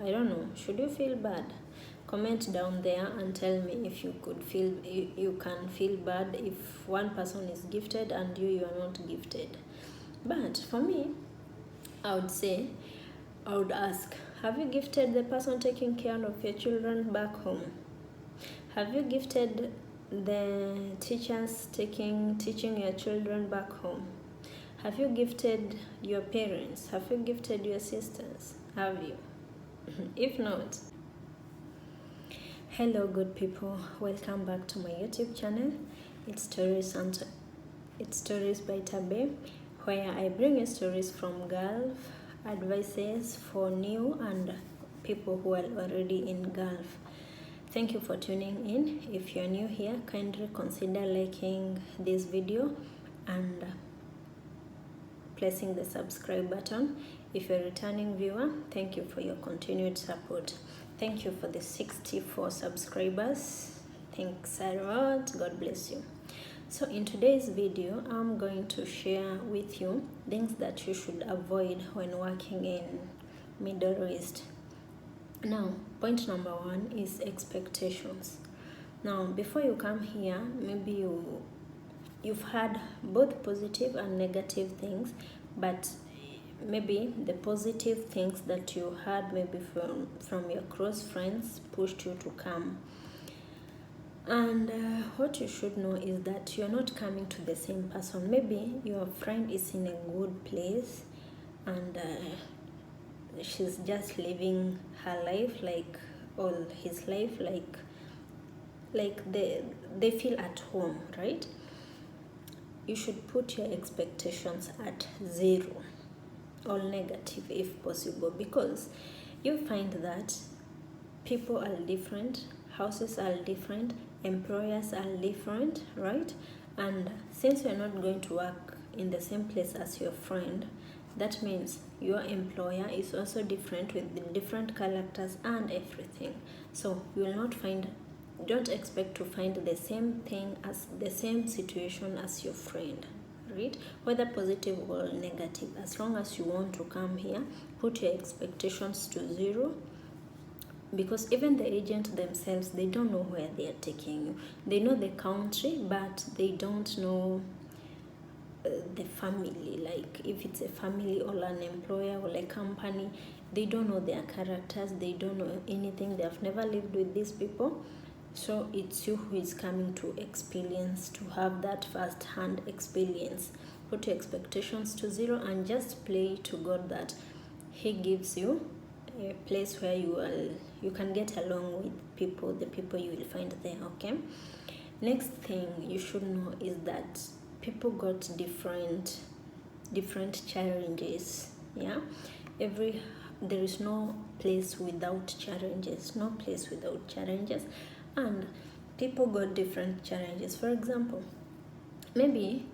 I don't know, should you feel bad? Comment down there and tell me if you could feel, you can feel bad if one person is gifted and you are not gifted. But for me, I would ask, have you gifted the person taking care of your children back home? Have you gifted the teachers teaching your children back home? Have you gifted your parents? Have you gifted your sisters? Have you? If not, hello good people, welcome back to my YouTube channel. It's Stories by Tabe, where I bring you stories from Gulf, advices for new and people who are already in Gulf. Thank you for tuning in. If you're new here, kindly consider liking this video and pressing the subscribe button. If you're a returning viewer, thank you for your continued support. Thank you for the 64 subscribers. Thanks a lot. God bless you. So in today's video, I'm going to share with you things that you should avoid when working in Middle East. Now, point number one is expectations. Now, before you come here, maybe you've had both positive and negative things, but maybe the positive things that you had maybe from your close friends pushed you to come. And what you should know is that you're not coming to the same person. Maybe your friend is in a good place and she's just living her life, like all his life, like they feel at home, right? You should put your expectations at 0, all negative if possible, because you find that people are different, houses are different, employers are different, right? And since you're not going to work in the same place as your friend, that means your employer is also different with different characters and everything. So you will not find, don't expect to find the same thing as the same situation as your friend, right? Whether positive or negative, as long as you want to come here, put your expectations to 0, because even the agent themselves, they don't know where they are taking you. They know the country, but they don't know the family. Like if it's a family or an employer or a company, they don't know their characters, they don't know anything, they have never lived with these people. So it's you who is coming to experience, to have that first-hand experience. Put your expectations to 0 and just pray to God that He gives you a place where you can get along with people, the people you will find there, okay? Next thing you should know is that people got different challenges, yeah? There is no place without challenges, and people got different challenges. For example, maybe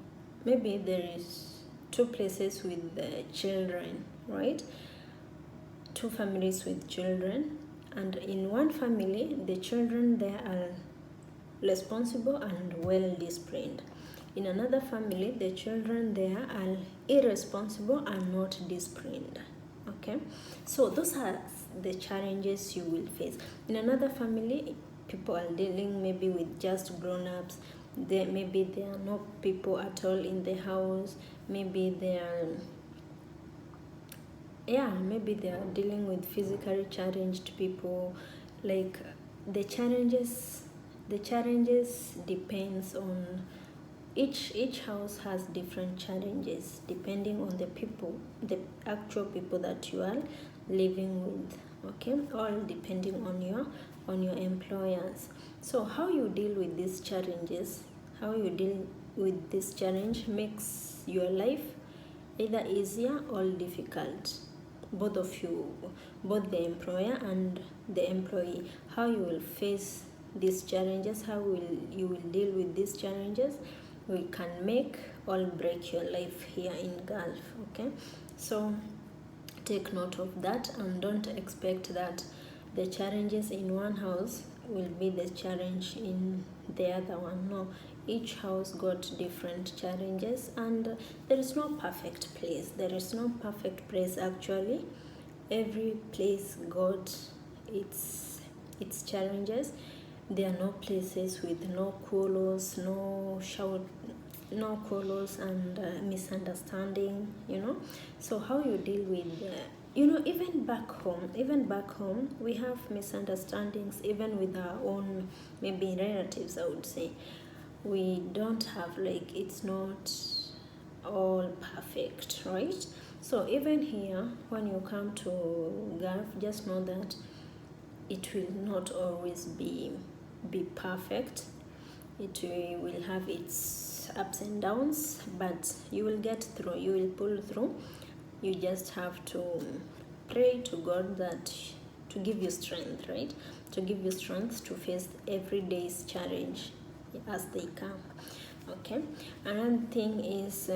there is 2 places with the children, right? 2 families with children, and in one family the children there are responsible and well disciplined. In another family, the children there are irresponsible and not disciplined. Okay, so those are the challenges you will face. In another family, people are dealing maybe with just grown-ups. Maybe there are no people at all in the house. Maybe they are dealing with physically challenged people. Like the challenges depends on each house has different challenges depending on the actual people that you are living with, okay? All depending on your employers. So how you deal with these challenges, makes your life either easier or difficult. Both of you, both the employer and the employee, how you will face these challenges, how you will deal with these challenges, we can make or break your life here in Gulf, okay? So take note of that and don't expect that the challenges in one house will be the challenge in the other one. No, each house got different challenges, and there is no perfect place. Actually, every place got its challenges. There are no places with no quarrels, no shout, no quarrels and misunderstanding, So how you deal with even back home we have misunderstandings, even with our own maybe relatives. I would say we don't have, like, it's not all perfect, right? So even here, when you come to Gulf, just know that it will not always be perfect. It will have its ups and downs, but you will get through, you will pull through. You just have to pray to God that to give you strength, right? To give you strength to face every day's challenge as they come. Okay. Another thing is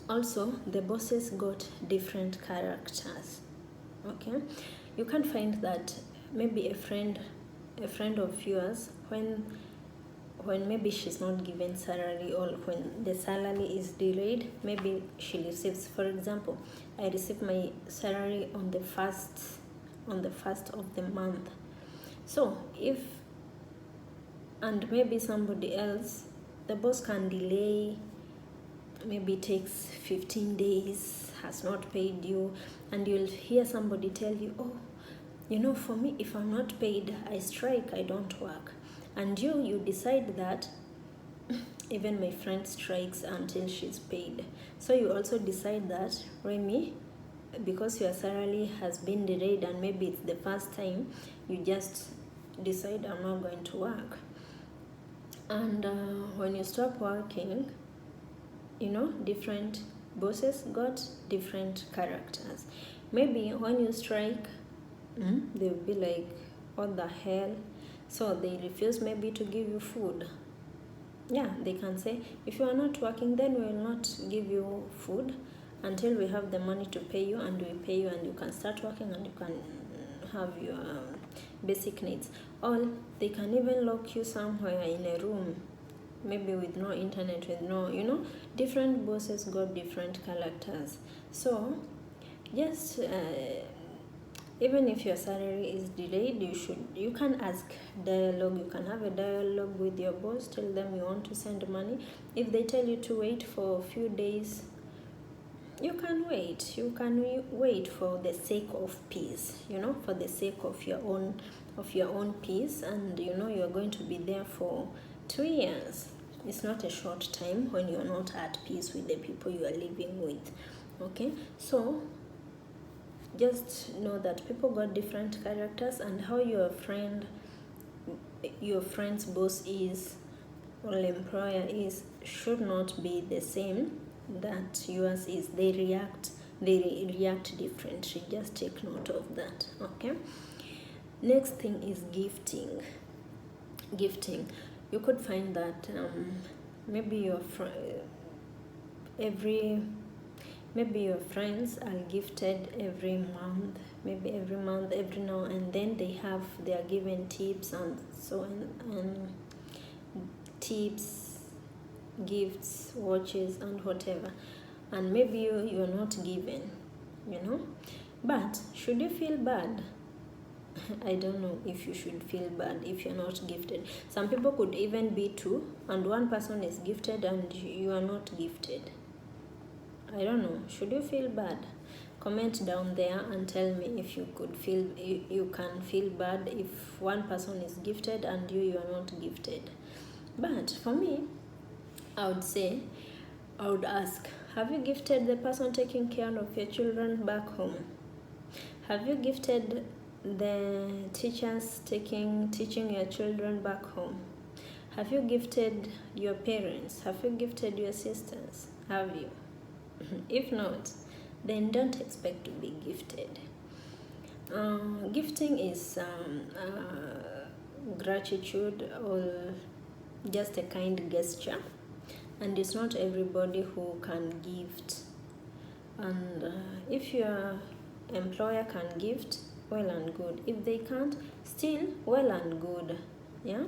also the bosses got different characters. Okay. You can find that maybe a friend of yours, when maybe she's not given salary, or when the salary is delayed, maybe she receives, for example, I receive my salary on the first of the month. So and maybe somebody else, the boss can delay, maybe takes 15 days, has not paid you, and you'll hear somebody tell you, oh, for me, if I'm not paid, I strike, I don't work. And you decide that even my friend strikes until she's paid. So you also decide that, Remy, because your salary has been delayed and maybe it's the first time, you just decide, I'm not going to work. And when you stop working, different bosses got different characters. Maybe when you strike, they'll be like, what the hell? So they refuse maybe to give you food. Yeah, they can say, if you are not working, then we will not give you food until we have the money to pay you, and we pay you, and you can start working, and you can have your basic needs. Or they can even lock you somewhere in a room, maybe with no internet, with no, different bosses got different characters. So just even if your salary is delayed, you can ask dialogue. You can have a dialogue with your boss. Tell them you want to send money. If they tell you to wait for a few days, you can wait. You can wait for the sake of peace. For the sake of your own peace, and you are going to be there for 2 years. It's not a short time when you are not at peace with the people you are living with. Okay, so just know that people got different characters, and how your friend's boss is, or employer is, should not be the same that yours is. They react differently. Just take note of that. Okay. Next thing is gifting. You could find that maybe your friends are gifted every month, every now and then they are given tips and so on, tips, gifts, watches, and whatever, and maybe you're not given, but should you feel bad? I don't know if you should feel bad if you're not gifted. Some people could even be two, and one person is gifted and you are not gifted. I don't know. Should you feel bad? Comment down there and tell me if you can feel bad if one person is gifted and you are not gifted. But for me, I would ask, have you gifted the person taking care of your children back home? Have you gifted the teachers teaching your children back home? Have you gifted your parents? Have you gifted your sisters? Have you? If not, then don't expect to be gifted. Gifting is gratitude, or just a kind gesture, and it's not everybody who can gift. And if your employer can gift, well and good. If they can't, still well and good. Yeah.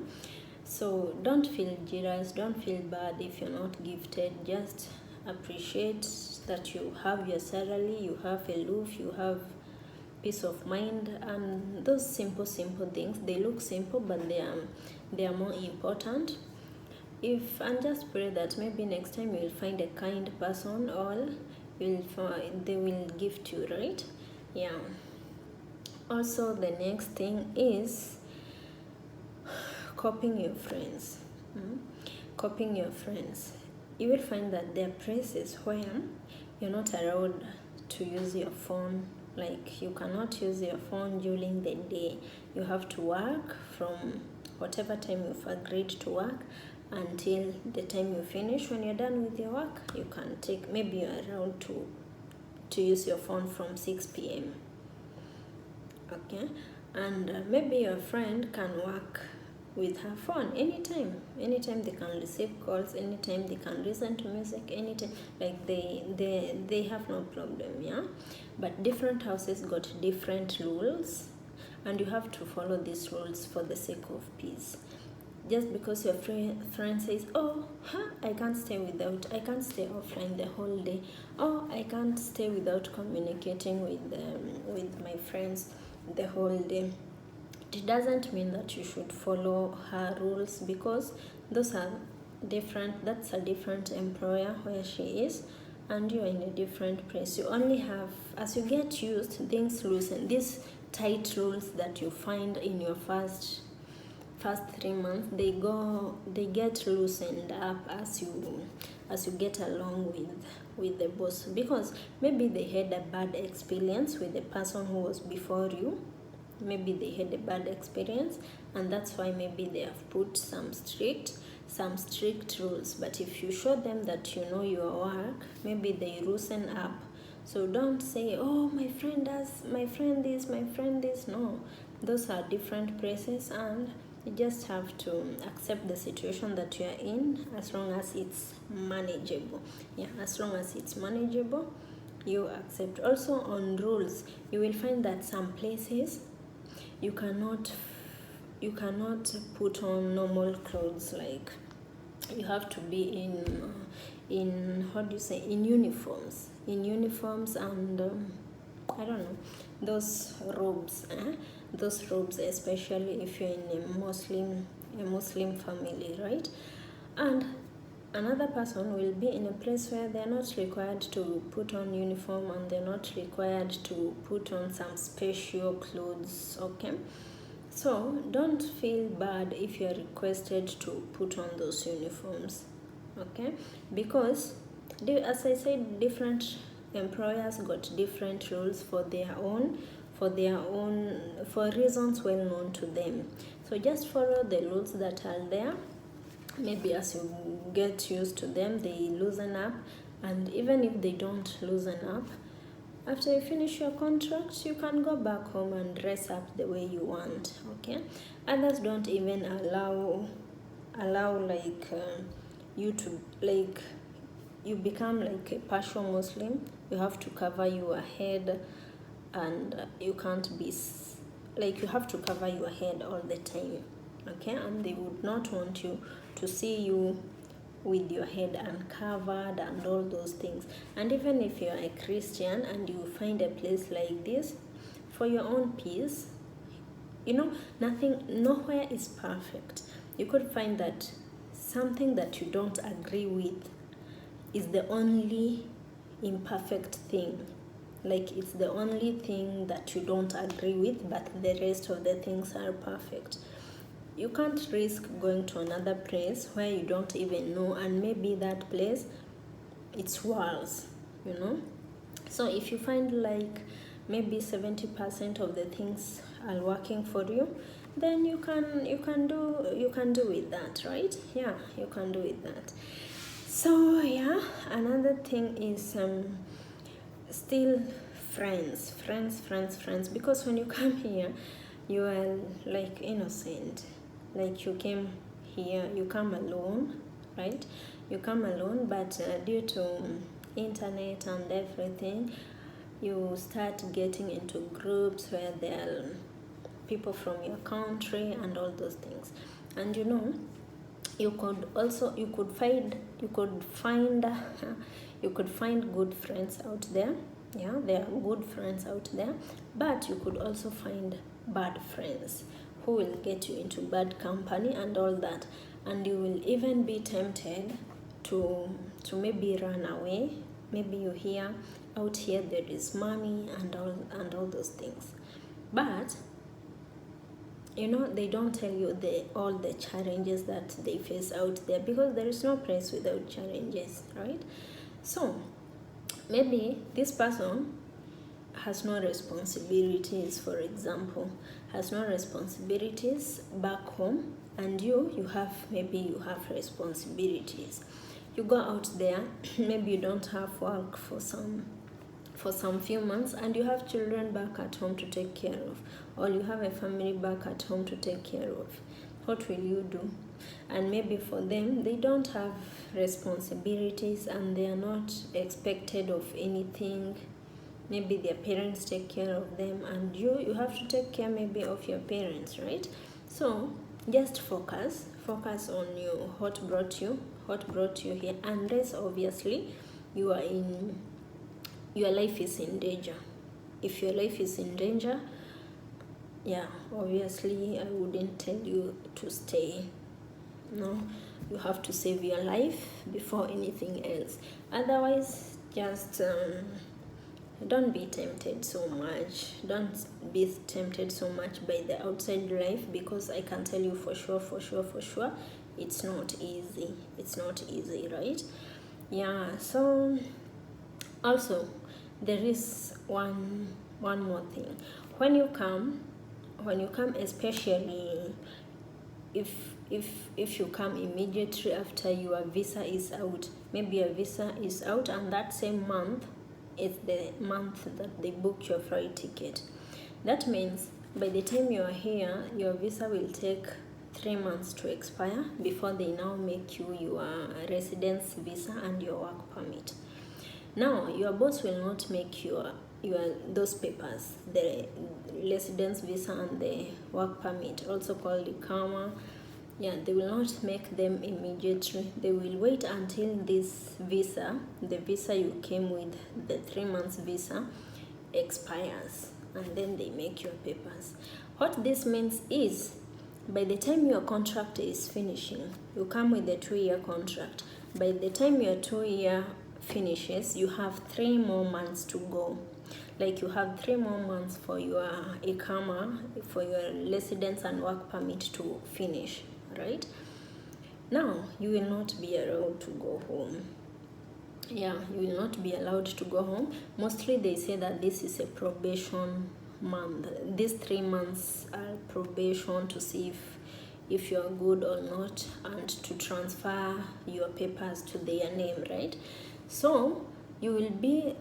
So don't feel jealous, don't feel bad if you're not gifted. Just appreciate that you have your salary, you have a roof, you have peace of mind, and those simple things. They look simple, but they are more important. And just pray that maybe next time you'll find a kind person, or they will gift you, right? Yeah. Also, the next thing is copying your friends. Copying your friends. You will find that there are places where you're not allowed to use your phone. Like, you cannot use your phone during the day. You have to work from whatever time you've agreed to work until the time you finish. When you're done with your work, you can take, maybe you're allowed to use your phone from 6 p.m. Okay, and maybe your friend can work with her phone anytime they can receive calls, anytime they can listen to music, anytime. Like, they have no problem. Yeah, but different houses got different rules, and you have to follow these rules for the sake of peace. Just because your friend says, oh, I can't stay offline the whole day, oh, I can't stay without communicating with my friends the whole day, it doesn't mean that you should follow her rules, because those are different. That's a different employer where she is, and you're in a different place. You only have, as you get used, things loosen. These tight rules that you find in your first 3 months, they get loosened up as you get along with the boss, because maybe they had a bad experience with the person who was before you. Maybe they had a bad experience, and that's why maybe they have put some strict rules. But if you show them that you know your work, maybe they loosen up. So don't say, oh, my friend this, my friend this. No, those are different places, and you just have to accept the situation that you are in, as long as it's manageable. Yeah, as long as it's manageable, you accept. Also, on rules, you will find that some places you cannot put on normal clothes. Like, you have to be in how do you say, in uniforms, and I don't know, those robes, especially if you're in a Muslim family, right? And another person will be in a place where they're not required to put on uniform, and they're not required to put on some special clothes. Okay, so don't feel bad if you're requested to put on those uniforms. Okay, because as I said, different employers got different rules for reasons well known to them. So just follow the rules that are there. Maybe as you get used to them, they loosen up, and even if they don't loosen up, after you finish your contract, you can go back home and dress up the way you want. Okay, others don't even allow like you to, like, you become like a partial Muslim. You have to cover your head, and you can't be like, you have to cover your head all the time. Okay, and they would not want you to see you with your head uncovered and all those things. And even if you're a Christian and you find a place like this, for your own peace, nowhere is perfect. You could find that something that you don't agree with is the only imperfect thing. Like, it's the only thing that you don't agree with, but the rest of the things are perfect. You can't risk going to another place where you don't even know, and maybe that place, it's worse, So if you find like maybe 70% of the things are working for you, then you can do with that, right? Yeah, you can do with that. So yeah, another thing is still friends, because when you come here, you are like innocent. Like, you came here, you come alone, right? You come alone, but due to internet and everything, you start getting into groups where there are people from your country and all those things. And you could find good friends out there. Yeah, there are good friends out there, but you could also find bad friends who will get you into bad company and all that, and you will even be tempted to maybe run away. Maybe you hear out here there is money and all those things, but you know, they don't tell you all the challenges that they face out there, because there is no place without challenges, right? So maybe this person has no responsibilities, for example, has no responsibilities back home, and you have, maybe you have responsibilities. You go out there, maybe you don't have work for some few months, and you have children back at home to take care of, or you have a family back at home to take care of. What will you do? And maybe for them, they don't have responsibilities and they are not expected of anything. Maybe their parents take care of them, and you have to take care maybe of your parents, right? So just focus on you, what brought you here, unless obviously your life is in danger. If your life is in danger, yeah, obviously I wouldn't tell you to stay. No, you have to save your life before anything else. Otherwise, just don't be tempted so much. Don't be tempted so much by the outside life, because I can tell you for sure, it's not easy. It's not easy, right? Yeah, so also there is one more thing. When you come, especially if you come immediately after your visa is out, maybe your visa is out and that same month is the month that they book your flight ticket. That means by the time you are here, your visa will take 3 months to expire before they now make you your residence visa and your work permit. Now, your boss will not make your those papers, the residence visa and the work permit, also called the ICAMA. Yeah, they will not make them immediately. They will wait until this visa, the visa you came with, the 3 months visa, expires, and then they make your papers. What this means is, by the time your contract is finishing, you come with a 2-year contract. By the time your 2-year finishes, you have 3 more months to go. Like, you have 3 more months for your ICAMA, for your residence and work permit to finish, right? Now, you will not be allowed to go home. Yeah, you will not be allowed to go home. Mostly they say that this is a probation month. These 3 months are probation to see if you're good or not, and to transfer your papers to their name, right? So you will be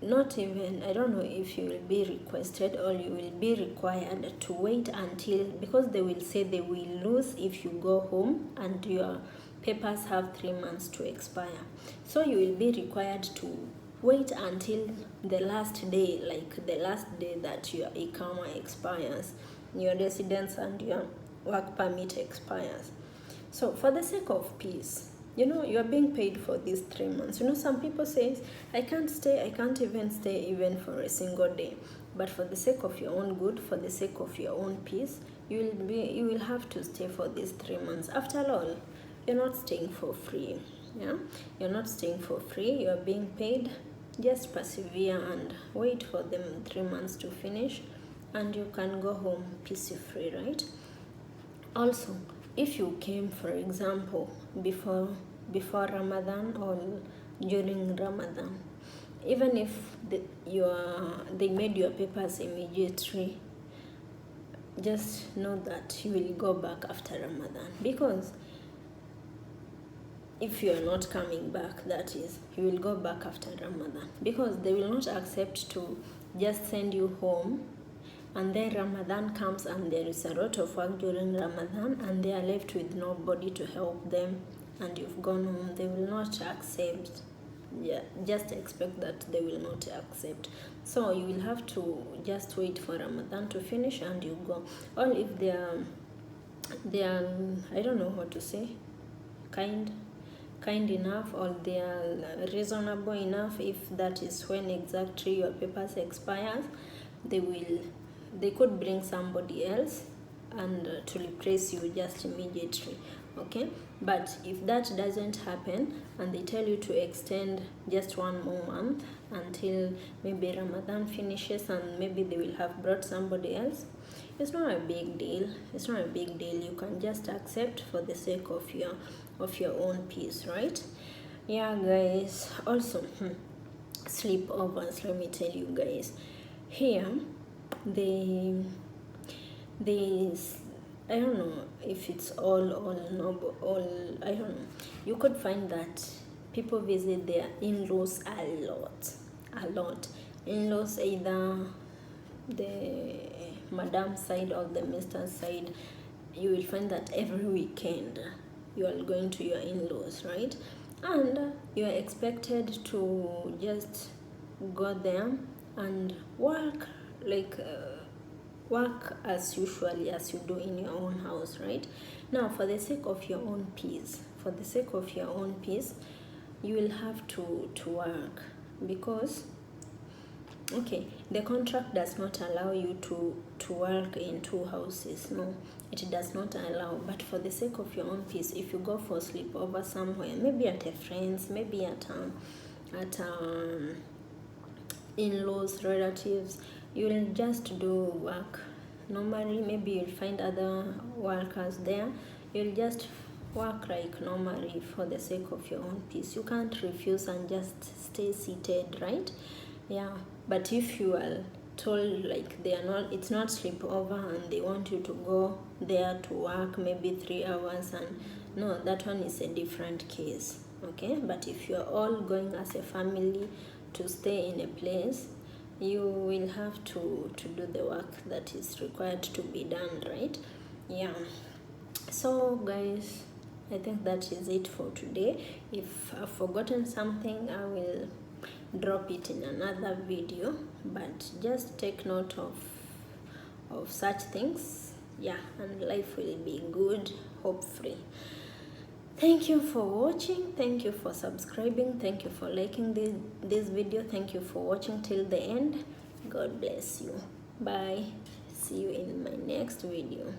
not even, I don't know if you will be requested or you will be required to wait until, because they will say they will lose if you go home and your papers have 3 months to expire. So you will be required to wait until the last day, like the last day that your ICAMA expires, your residence and your work permit expires. So for the sake of peace, you know, you are being paid for these 3 months. You know, some people say, I can't even stay even for a single day. But for the sake of your own good, for the sake of your own peace, you will have to stay for these 3 months. After all, you're not staying for free. Yeah, you're not staying for free. You're being paid. Just persevere and wait for them 3 months to finish, and you can go home peace-free, right? Also, if you came, for example, before Ramadan or during Ramadan, even if they made your papers immediately, just know that you will go back after Ramadan. Because if you are not coming back, that is, you will go back after Ramadan, because they will not accept to just send you home and then Ramadan comes and there is a lot of work during Ramadan and they are left with nobody to help them and you've gone home. They will not accept. Yeah, just expect that they will not accept. So you will have to just wait for Ramadan to finish and you go. Or if they are I don't know how to say, kind, kind enough or they are reasonable enough, if that is when exactly your papers expires, they could bring somebody else and to replace you just immediately. Okay, but if that doesn't happen and they tell you to extend just 1 more month until maybe Ramadan finishes and maybe they will have brought somebody else, it's not a big deal. It's not a big deal. You can just accept for the sake of your own peace, right? Yeah, guys. Also, sleepovers. Let me tell you guys. Here, they I don't know if it's all no, all I don't know. You could find that people visit their in-laws a lot. In-laws, either the madam side or the Mr. side. You will find that every weekend you are going to your in-laws, right? And you are expected to just go there and work like work as usually as you do in your own house, right? Now, for the sake of your own peace, you will have to work, because okay, the contract does not allow you to work in 2 houses. No, it does not allow. But for the sake of your own peace, if you go for sleepover somewhere, maybe at a friend's, maybe at in-laws, relatives, you will just do work normally. Maybe you'll find other workers there. You'll just work like normally for the sake of your own peace. You can't refuse and just stay seated, right? Yeah, but if you are told like it's not sleepover and they want you to go there to work maybe 3 hours, and no, that one is a different case. Okay, but if you're all going as a family to stay in a place, you will have to do the work that is required to be done, right? Yeah. So guys, I think that is it for today. If I've forgotten something, I will drop it in another video, but just take note of such things. Yeah, and life will be good, hopefully. Thank you for watching. Thank you for subscribing. Thank you for liking this video. Thank you for watching till the end. God bless you. Bye. See you in my next video.